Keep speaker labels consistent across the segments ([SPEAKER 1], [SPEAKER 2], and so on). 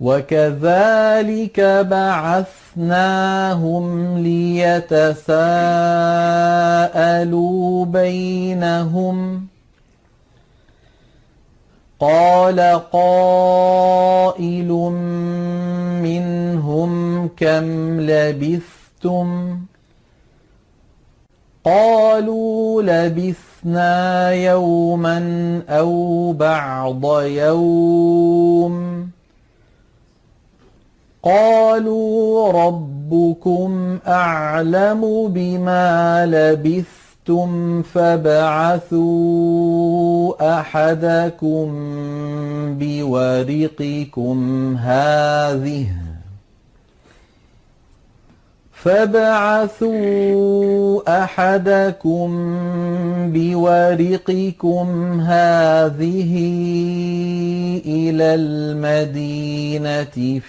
[SPEAKER 1] وكذلك بعثناهم ليتساءلوا بينهم قال قائل منهم كم لبثتم قالوا لبثنا يوما أو بعض يوم قالوا ربكم أعلم بما لبثتم فابعثوا أحدكم بورقكم هذه إلى المدينة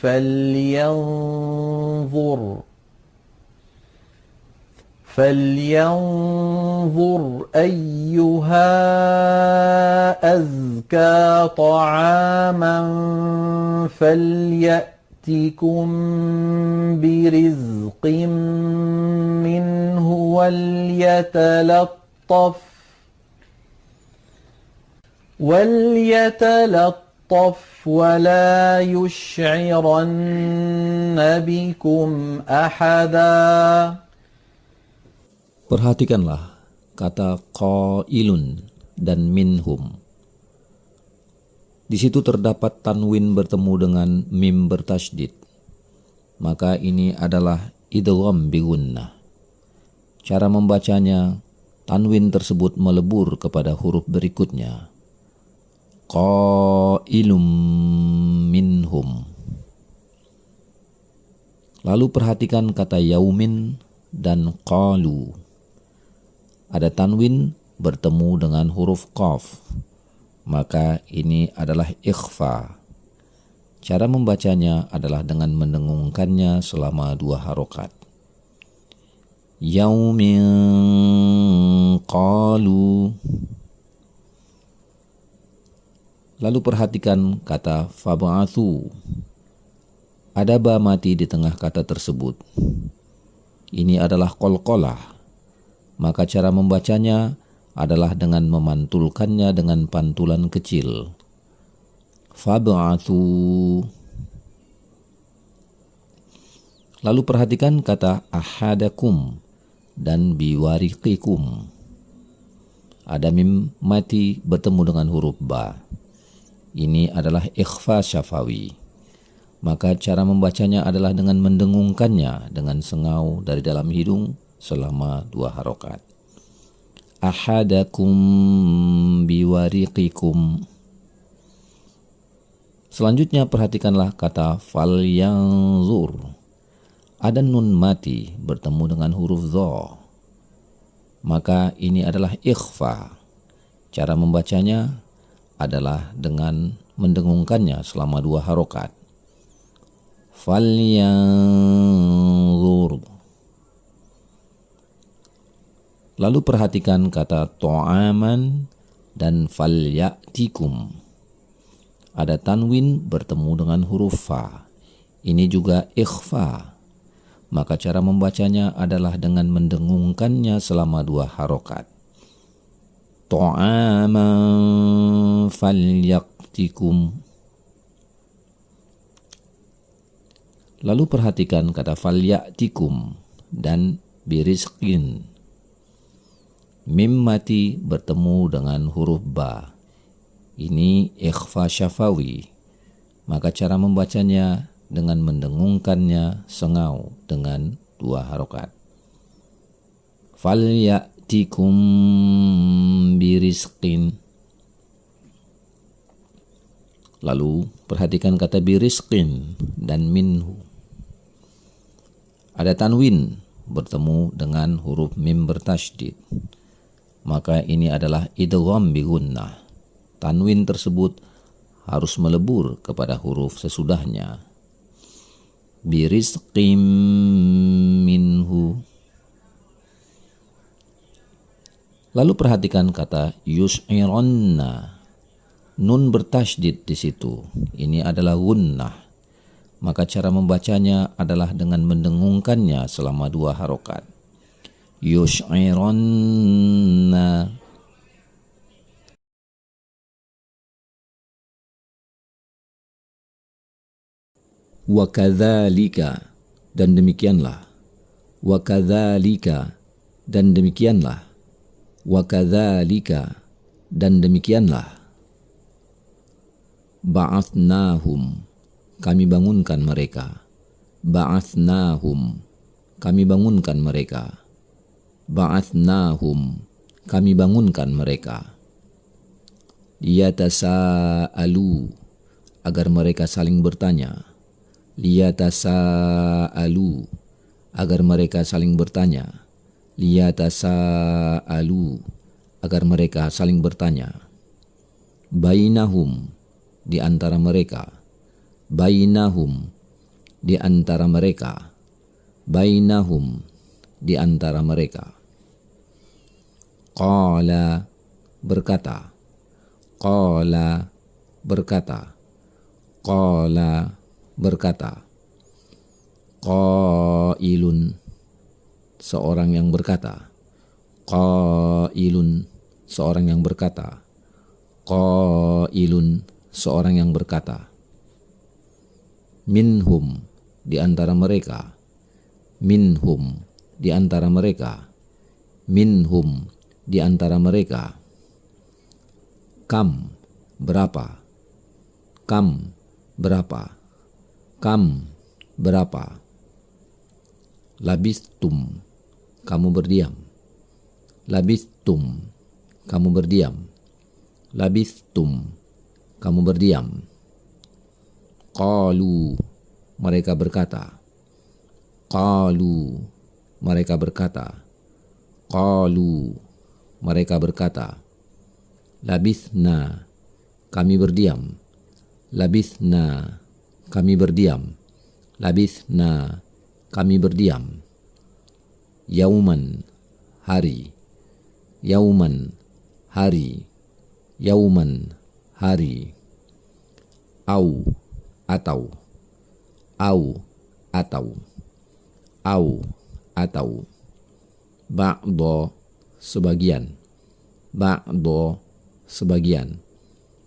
[SPEAKER 1] فلينظر أيها أزكى طعاما فليأتكم برزق منه وليتلطف ولا يشعرن بكم أحدا.
[SPEAKER 2] Perhatikanlah kata qailun dan minhum. Di situ terdapat tanwin bertemu dengan mim bertasydid. Maka ini adalah idgham bi gunnah. Cara membacanya, tanwin tersebut melebur kepada huruf berikutnya. Qailum minhum. Lalu perhatikan kata yaumin dan qalu. Ada tanwin bertemu dengan huruf qaf, maka ini adalah ikhfa. Cara membacanya adalah dengan mendengungkannya selama 2 harokat. Yaumin qalu. Lalu perhatikan kata fab'athu. Ada ba mati di tengah kata tersebut. Ini adalah qalqalah. Maka cara membacanya adalah dengan memantulkannya dengan pantulan kecil. Fab'athu. Lalu perhatikan kata ahadakum dan biwariqikum. Ada mim mati bertemu dengan huruf ba. Ini adalah ikhfa syafawi. Maka cara membacanya adalah dengan mendengungkannya dengan sengau dari dalam hidung selama 2 harokat. Ahadakum biwariqikum. Selanjutnya perhatikanlah kata falyanzur. Ada nun mati bertemu dengan huruf dha. Maka ini adalah ikhfa. Cara membacanya adalah dengan mendengungkannya selama 2 harokat. Falyanzur. Lalu perhatikan kata ta'aman dan falyatikum. Ada tanwin bertemu dengan huruf fa. Ini juga ikhfa. Maka cara membacanya adalah dengan mendengungkannya selama 2 harokat. Ta'aman falyatikum. Lalu perhatikan kata falyatikum dan birizqin. Mim mati bertemu dengan huruf ba. Ini ikhfa syafawi. Maka cara membacanya dengan mendengungkannya sengau dengan 2 harokat. Falyatikum birizqin. Lalu perhatikan kata birizqin dan minhu. Ada tanwin bertemu dengan huruf mim bertasydid. Maka ini adalah idgham bi gunnah. Tanwin tersebut harus melebur kepada huruf sesudahnya. Birizqim minhu. Lalu perhatikan kata yus'iranna. Nun bertasydid di situ. Ini adalah gunnah. maka cara membacanya adalah dengan mendengungkannya selama 2 harokat. Yush'ironna. Wa kadzalika, dan demikianlah. Wa kadzalika, dan demikianlah. Wa kadzalika, dan demikianlah. Ba'atsnahum, kami bangunkan mereka. Ba'atsnahum, kami bangunkan mereka. Ba'atsnahum, kami bangunkan mereka. Liyatasa'alu, agar mereka saling bertanya. Liyatasa'alu, agar mereka saling bertanya. Liyatasa'alu, agar mereka saling bertanya. Bainahum, di antara mereka. Bainahum, di antara mereka. Bainahum, di antara mereka. Qala, berkata. Qala, berkata. Qala, berkata. Qailun, seorang yang berkata. Qailun, seorang yang berkata. Qailun, seorang yang berkata. Minhum, di antara mereka. Minhum, di antara mereka. Minhum, di antara mereka. Kam, berapa. Kam, berapa. Kam, berapa. Labistum, kamu berdiam. Labistum, kamu berdiam. Labistum, kamu berdiam. Qalu, mereka berkata. Qalu, mereka berkata. Qalu, mereka berkata. Labisna, kami berdiam. Labisna, kami berdiam. Labisna, kami berdiam. Yauman, hari. Yauman, hari. Yauman, hari. Au, atau. Au, atau. Au, atau. Ba'do, sebagian. Ba'do, sebagian.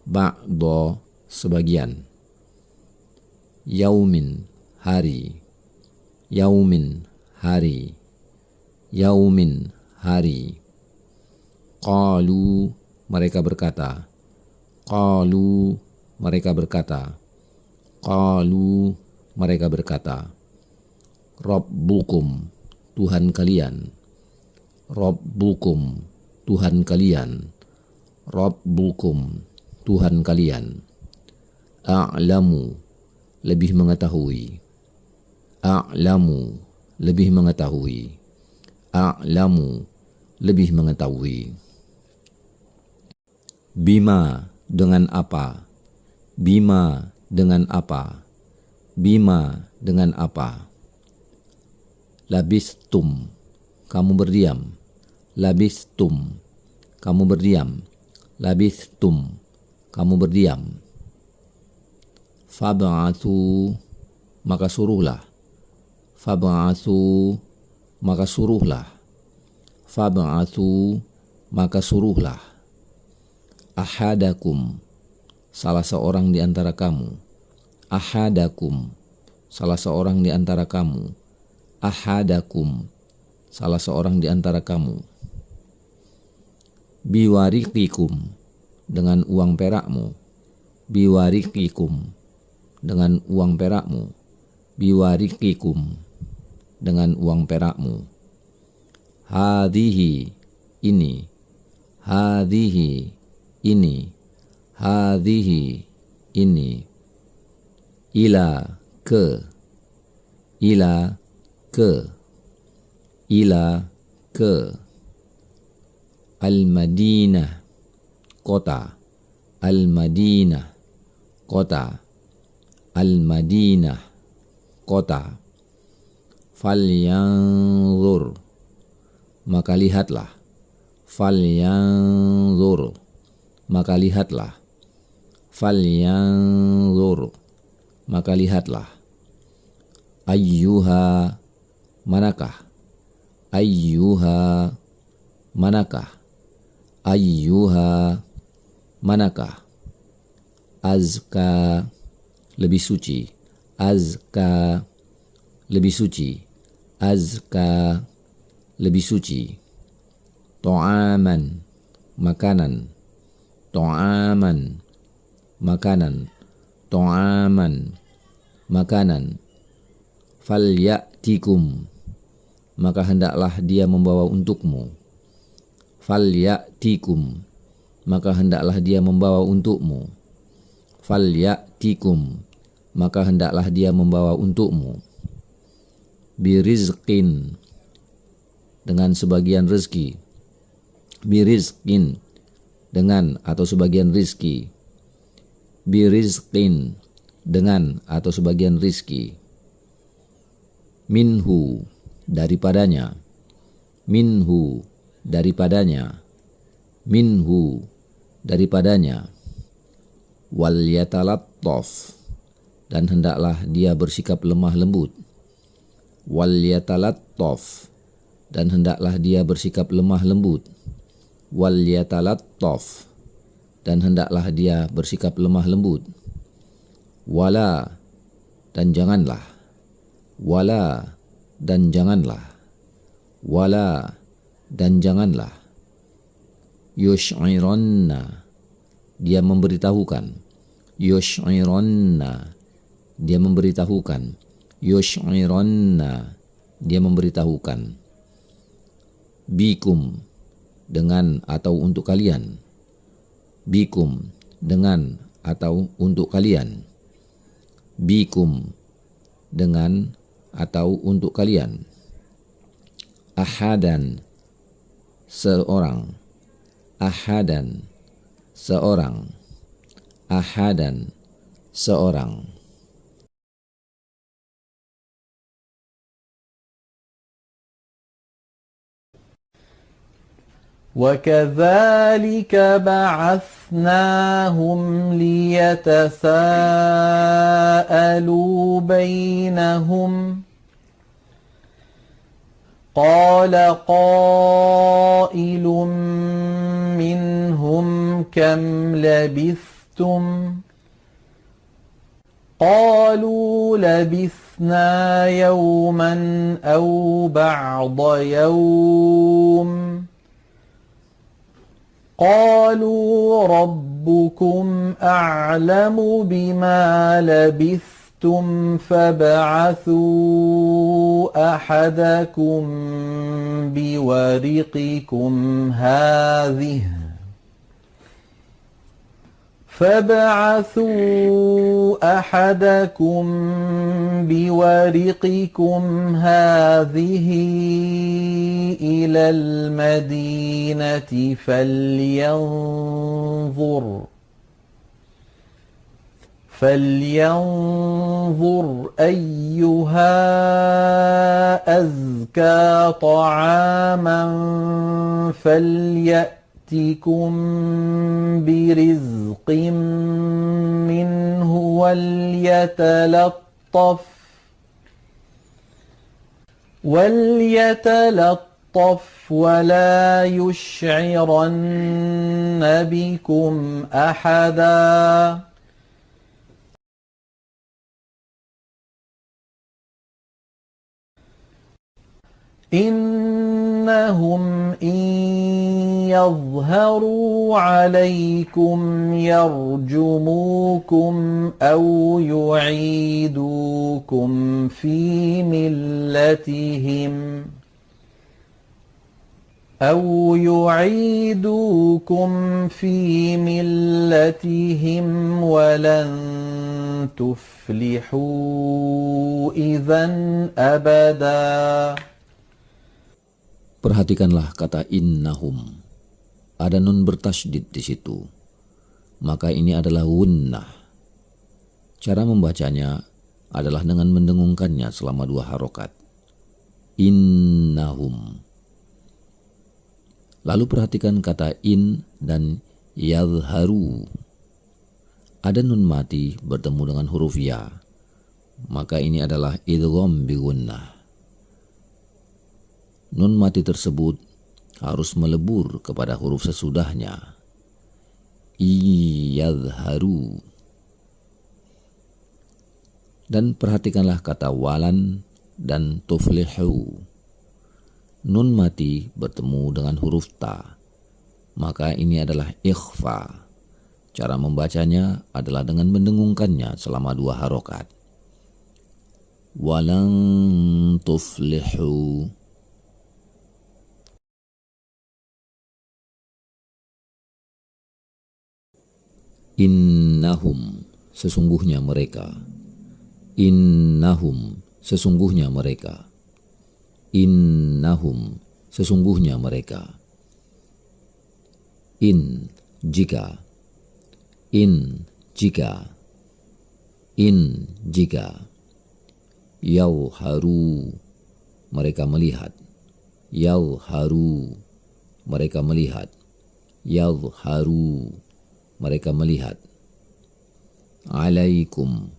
[SPEAKER 2] Ba'do, sebagian. Yaumin, hari. Yaumin, hari. Yaumin, hari. Qalu, mereka berkata. Qalu, mereka berkata. Qalu, mereka berkata. Rabbukum, Tuhan kalian. Rabbukum, Tuhan kalian. Rabbukum, Tuhan kalian. A'lamu, lebih mengetahui. A'lamu, lebih mengetahui. A'lamu, lebih mengetahui. Bima, dengan apa. Bima, dengan apa. Bima, dengan apa. Labistum, kamu berdiam. Labistum, kamu berdiam. Labistum, kamu berdiam. Fab'athu, maka suruhlah. Fab'athu, maka suruhlah. Fab'athu, maka suruhlah. Ahadakum, salah seorang di antara kamu. Ahadakum, salah seorang di antara kamu. Ahadakum, salah seorang di antara kamu. Biwariqikum, dengan uang perakmu. Biwariqikum, dengan uang perakmu. Biwariqikum, dengan uang perakmu. Hadhihi, ini. Hadhihi, ini. Hadhihi, ini. Ila, ke. Ila, ke. Ila, ke. Al-Madinah, kota. Al-Madinah, kota. Al-Madinah, kota. Falyanzur, maka lihatlah. Falyanzur, maka lihatlah. Falyanzur, maka lihatlah. Ayyuha, manakah? Ayyuha, manakah? Ayyuha, manakah? Azka, lebih suci. Azka, lebih suci. Azka, lebih suci. Ta'aman, makanan. Ta'aman, makanan. Ta'aman, makanan. Falyatikum, maka hendaklah dia membawa untukmu. Falyatikum, maka hendaklah dia membawa untukmu. Falyatikum, maka hendaklah dia membawa untukmu. Birizqin, dengan sebagian rezeki. Birizqin, dengan atau sebagian rizki. Birizqin, dengan atau sebagian rizki. Minhu, daripadanya. Minhu, daripadanya. Minhu, daripadanya. Wal yatalattaf, dan hendaklah dia bersikap lemah lembut. Wal yatalattaf, dan hendaklah dia bersikap lemah lembut. Wal yatalattaf, dan hendaklah dia bersikap lemah lembut. Wala, dan janganlah. Wala, dan janganlah. Wala, dan janganlah. Yush'iranna, dia memberitahukan. Yush'iranna, dia memberitahukan. Yush'iranna, dia memberitahukan. Bikum, dengan atau untuk kalian. Bikum, dengan atau untuk kalian. Bikum, dengan atau untuk kalian. Ahadan, seorang. Ahadan, seorang. Ahadan, seorang.
[SPEAKER 1] وكذلك بعثناهم ليتساءلوا بينهم قال قائل منهم كم لبثتم قالوا لبثنا يوما أو بعض يوم قالوا ربكم أعلم بما لبثتم فابعثوا أحدكم بورقكم هذه إلى المدينة فلينظر أيها أزكى طعاما فليأتكم برزق منه وليتلطف ولا يشعرن بكم أحدا إنهم إن يظهروا عليكم يرجموكم أو يعيدوكم في ملتهم ولن تفلحوا إذا أبدا.
[SPEAKER 2] Perhatikanlah kata innahum. Ada nun bertasydid di situ. Maka ini adalah wunnah. Cara membacanya adalah dengan mendengungkannya selama 2 harokat. Innahum. Lalu perhatikan kata in dan yadharu. Ada nun mati bertemu dengan huruf ya. maka ini adalah idgham bi gunnah. Nun mati tersebut harus melebur kepada huruf sesudahnya. Iyadharu. Dan perhatikanlah kata walan dan tuflihu. Nun mati bertemu dengan huruf ta, maka ini adalah ikhfa. Cara membacanya adalah dengan mendengungkannya selama 2 harokat. Walan tuflihu. Innahum, sesungguhnya mereka. Innahum, sesungguhnya mereka. Innahum, sesungguhnya mereka. In, jika. In, jika. In, jika. Yauharu, mereka melihat. Yauharu, mereka melihat. Yauharu, mereka melihat. Alaikum,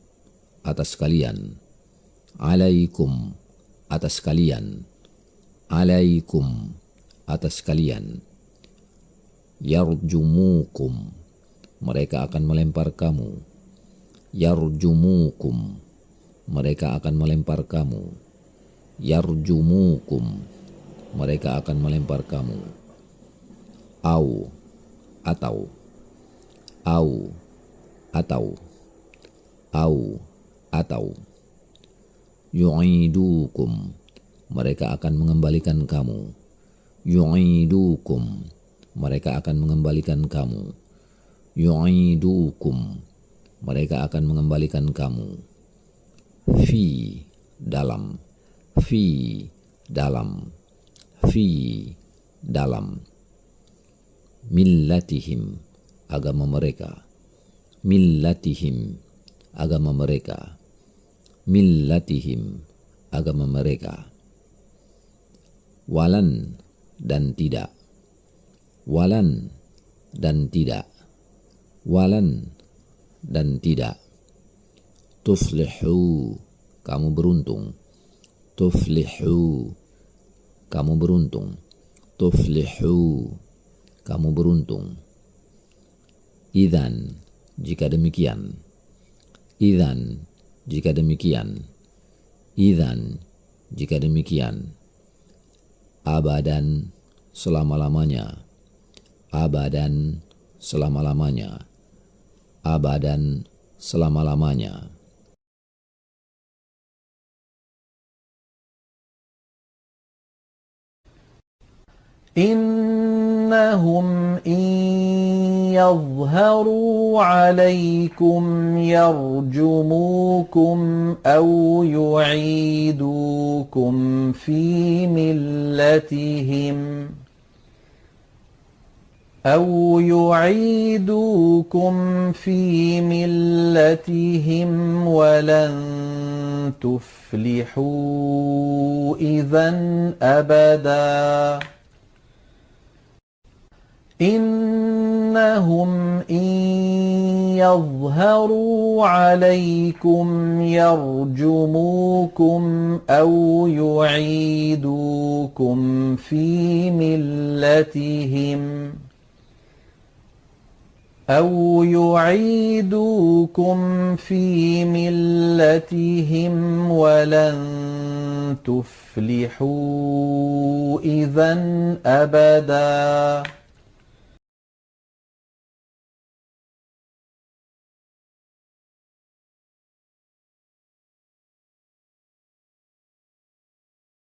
[SPEAKER 2] atas kalian. Alaikum, atas kalian. Alaikum, atas kalian. Yarjumukum, mereka akan melempar kamu. Yarjumukum, mereka akan melempar kamu. Yarjumukum, mereka akan melempar kamu. Au, atau. Au, atau. Au, atau. Yu'idukum, mereka akan mengembalikan kamu. Yu'idukum, mereka akan mengembalikan kamu. Yu'idukum, mereka akan mengembalikan kamu. Fi, dalam. Fi, dalam. Fi, dalam. Millatihim, agama mereka. Millatihim, agama mereka. Millatihim, agama mereka. Walan, dan tidak. Walan, dan tidak. Walan, dan tidak. Tuflihu, kamu beruntung. Tuflihu, kamu beruntung. Tuflihu, kamu beruntung. Idzan, jika demikian. Idzan, jika demikian. Idzan, jika demikian. Abadan, selama-lamanya. Abadan, selama-lamanya. Abadan, selama-lamanya.
[SPEAKER 1] إنهم إن يظهروا عليكم يرجموكم أو يعيدوكم في ملتهم ولن تفلحوا إذا أبدا إنهم إن يظهروا عليكم يرجموكم أو يعيدوكم في ملتهم ولن تفلحوا إذا أبدا